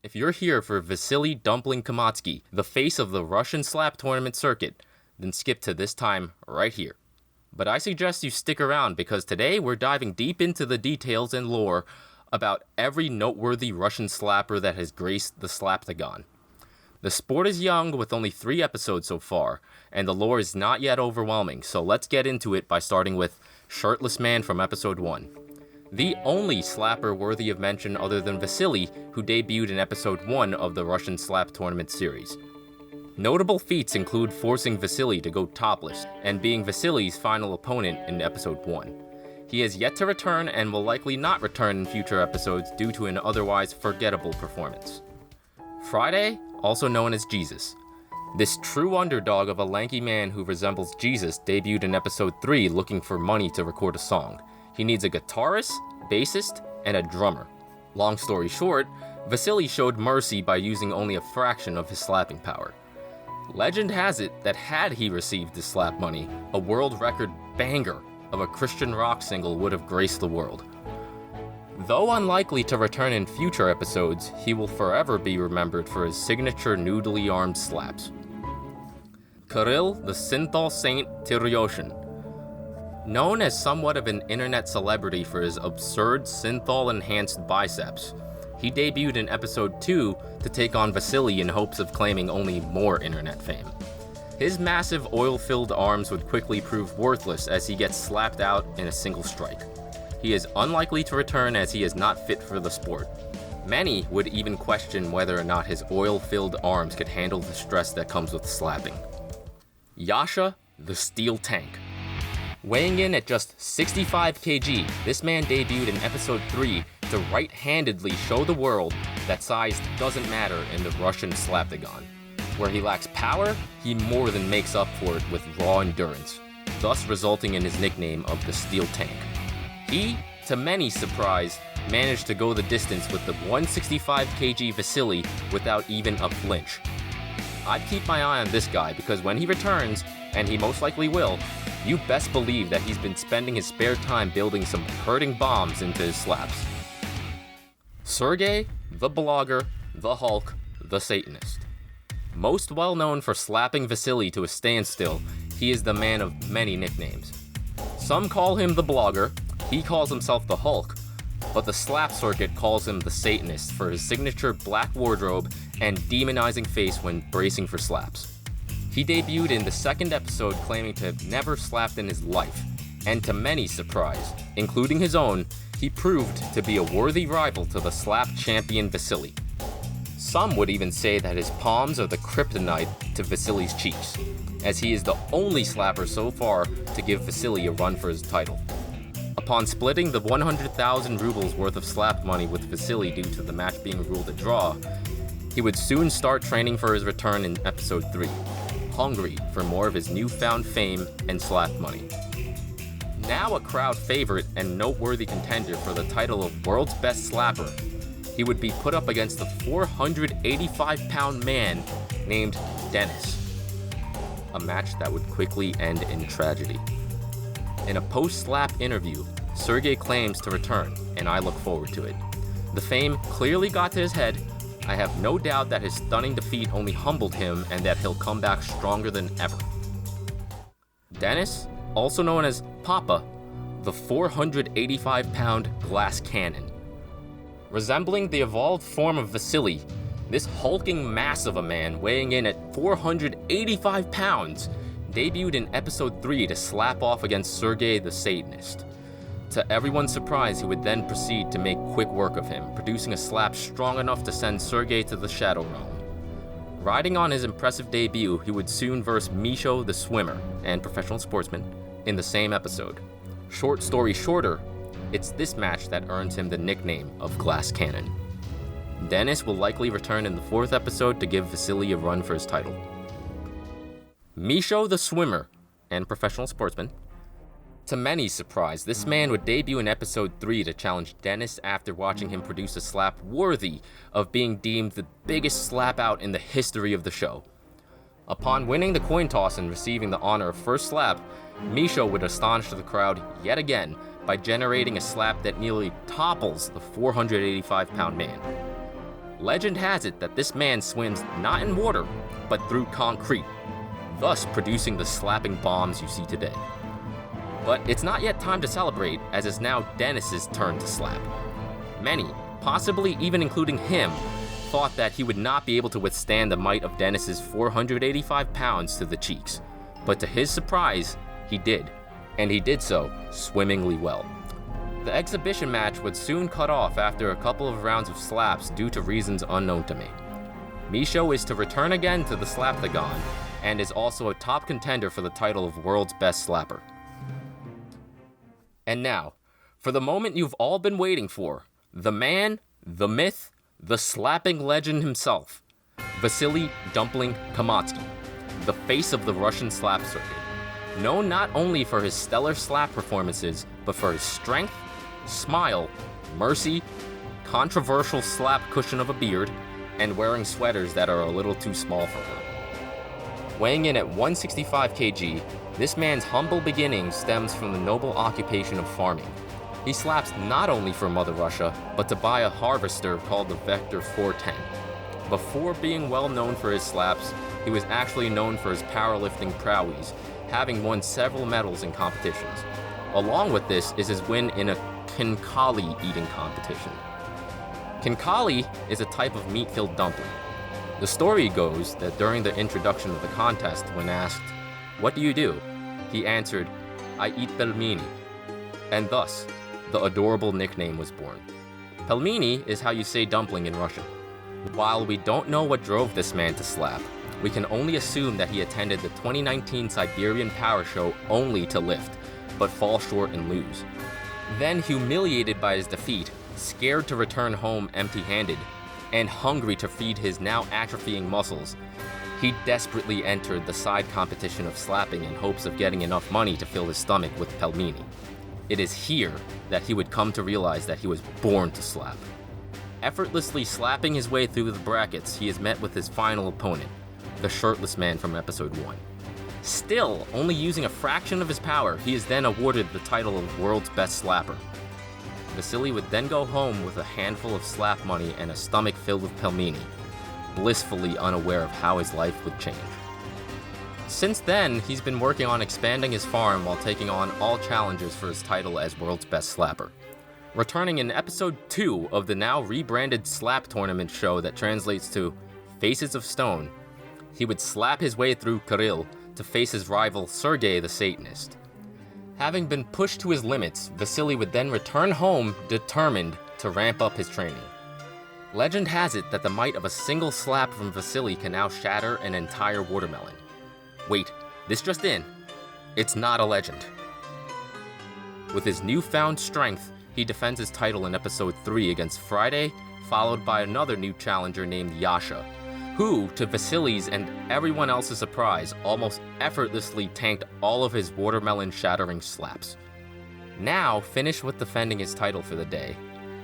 If you're here for Vasili Dumpling Kamotski, the face of the Russian slap tournament circuit, then skip to this time right here. But I suggest you stick around because today we're diving deep into the details and lore about every noteworthy Russian slapper that has graced the slaptagon. The sport is young with only 3 episodes so far, and the lore is not yet overwhelming, so let's get into it by starting with Shirtless Man from episode 1. The only slapper worthy of mention other than Vasili, who debuted in episode 1 of the Russian slap tournament series. Notable feats include forcing Vasili to go topless, and being Vasili's final opponent in episode 1. He has yet to return and will likely not return in future episodes due to an otherwise forgettable performance. Friday, also known as Jesus. This true underdog of a lanky man who resembles Jesus debuted in episode 3 looking for money to record a song. He needs a guitarist, bassist, and a drummer. Long story short, Vasili showed mercy by using only a fraction of his slapping power. Legend has it that had he received this slap money, a world record banger of a Christian rock single would have graced the world. Though unlikely to return in future episodes, he will forever be remembered for his signature noodly armed slaps. Kirill the Synthol Saint Tyryoshin. Known as somewhat of an internet celebrity for his absurd synthol-enhanced biceps, he debuted in episode 2 to take on Vasili in hopes of claiming only more internet fame. His massive oil-filled arms would quickly prove worthless as he gets slapped out in a single strike. He is unlikely to return as he is not fit for the sport. Many would even question whether or not his oil-filled arms could handle the stress that comes with slapping. Yasha, the Steel Tank. Weighing in at just 65 kg, this man debuted in episode 3 to right-handedly show the world that size doesn't matter in the Russian slaptagon. Where he lacks power, he more than makes up for it with raw endurance, thus resulting in his nickname of the Steel Tank. He, to many surprise, managed to go the distance with the 165 kg Vasili without even a flinch. I'd keep my eye on this guy because when he returns, and he most likely will, you best believe that he's been spending his spare time building some hurting bombs into his slaps. Sergey, the blogger, the Hulk, the Satanist. Most well known for slapping Vasili to a standstill, he is the man of many nicknames. Some call him the blogger, he calls himself the Hulk, but the slap circuit calls him the Satanist for his signature black wardrobe and demonizing face when bracing for slaps. He debuted in the 2nd episode claiming to have never slapped in his life, and to many surprise, including his own, he proved to be a worthy rival to the slap champion Vasili. Some would even say that his palms are the kryptonite to Vasili's cheeks, as he is the only slapper so far to give Vasili a run for his title. Upon splitting the 100,000 rubles worth of slap money with Vasili due to the match being ruled a draw, he would soon start training for his return in episode 3, hungry for more of his newfound fame and slap money. Now a crowd favorite and noteworthy contender for the title of World's Best Slapper, he would be put up against the 485-pound man named Dennis. A match that would quickly end in tragedy. In a post-slap interview, Sergey claims to return, and I look forward to it. The fame clearly got to his head. I have no doubt that his stunning defeat only humbled him and that he'll come back stronger than ever. Dennis, also known as Papa, the 485-pound glass cannon. Resembling the evolved form of Vasili, this hulking mass of a man weighing in at 485 pounds debuted in episode 3 to slap off against Sergey the Satanist. To everyone's surprise, he would then proceed to make quick work of him, producing a slap strong enough to send Sergey to the Shadow Realm. Riding on his impressive debut, he would soon verse Misho the Swimmer and professional sportsman in the same episode. Short story shorter, it's this match that earns him the nickname of Glass Cannon. Dennis will likely return in the 4th episode to give Vasili a run for his title. Misho the Swimmer and professional sportsman. To many surprise, this man would debut in episode 3 to challenge Dennis after watching him produce a slap worthy of being deemed the biggest slap out in the history of the show. Upon winning the coin toss and receiving the honor of first slap, Misho would astonish the crowd yet again by generating a slap that nearly topples the 485-pound man. Legend has it that this man swims not in water, but through concrete, thus producing the slapping bombs you see today. But it's not yet time to celebrate, as it's now Dennis's turn to slap. Many, possibly even including him, thought that he would not be able to withstand the might of Dennis's 485 pounds to the cheeks. But to his surprise, he did. And he did so swimmingly well. The exhibition match would soon cut off after a couple of rounds of slaps due to reasons unknown to me. Misho is to return again to the slaptagon, and is also a top contender for the title of World's Best Slapper. And now, for the moment you've all been waiting for, the man, the myth, the slapping legend himself, Vasili Dumpling Kamotski, the face of the Russian slap circuit. Known not only for his stellar slap performances, but for his strength, smile, mercy, controversial slap cushion of a beard, and wearing sweaters that are a little too small for her. Weighing in at 165 kg, this man's humble beginnings stems from the noble occupation of farming. He slaps not only for Mother Russia, but to buy a harvester called the Vector 410. Before being well known for his slaps, he was actually known for his powerlifting prowess, having won several medals in competitions. Along with this is his win in a khinkali eating competition. Khinkali is a type of meat-filled dumpling. The story goes that during the introduction of the contest, when asked, "What do you do?" he answered, "I eat pelmeni," and thus, the adorable nickname was born. Pelmeni is how you say dumpling in Russian. While we don't know what drove this man to slap, we can only assume that he attended the 2019 Siberian Power Show only to lift, but fall short and lose. Then, humiliated by his defeat, scared to return home empty-handed, and hungry to feed his now atrophying muscles, he desperately entered the side competition of slapping in hopes of getting enough money to fill his stomach with pelmeni. It is here that he would come to realize that he was born to slap. Effortlessly slapping his way through the brackets, he is met with his final opponent, the shirtless man from episode 1. Still, only using a fraction of his power, he is then awarded the title of World's Best Slapper. Vasili would then go home with a handful of slap money and a stomach filled with pelmeni, blissfully unaware of how his life would change. Since then, he's been working on expanding his farm while taking on all challenges for his title as World's Best Slapper. Returning in episode 2 of the now rebranded Slap Tournament show that translates to Faces of Stone, he would slap his way through Kirill to face his rival Sergei the Satanist. Having been pushed to his limits, Vasili would then return home determined to ramp up his training. Legend has it that the might of a single slap from Vasili can now shatter an entire watermelon. Wait, this just in. It's not a legend. With his newfound strength, he defends his title in episode 3 against Friday, followed by another new challenger named Yasha, who, to Vasili's and everyone else's surprise, almost effortlessly tanked all of his watermelon-shattering slaps. Now, finished with defending his title for the day,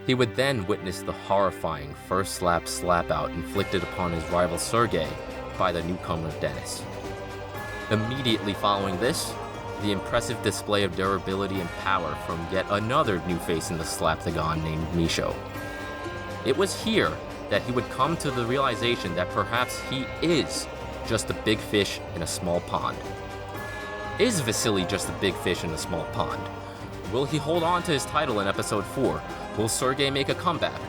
he would then witness the horrifying first slap-out inflicted upon his rival Sergei by the newcomer Dennis. Immediately following this, the impressive display of durability and power from yet another new face in the slaptagon named Misho. It was here that he would come to the realization that perhaps he is just a big fish in a small pond. Is Vasili just a big fish in a small pond? Will he hold on to his title in episode 4? Will Sergei make a comeback?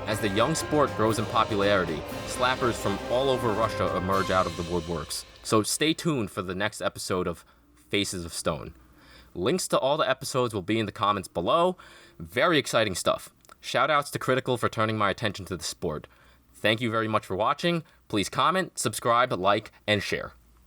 As the young sport grows in popularity, slappers from all over Russia emerge out of the woodworks. So stay tuned for the next episode of Faces of Stone. Links to all the episodes will be in the comments below. Very exciting stuff. Shoutouts to Critical for turning my attention to the sport. Thank you very much for watching. Please comment, subscribe, like, and share.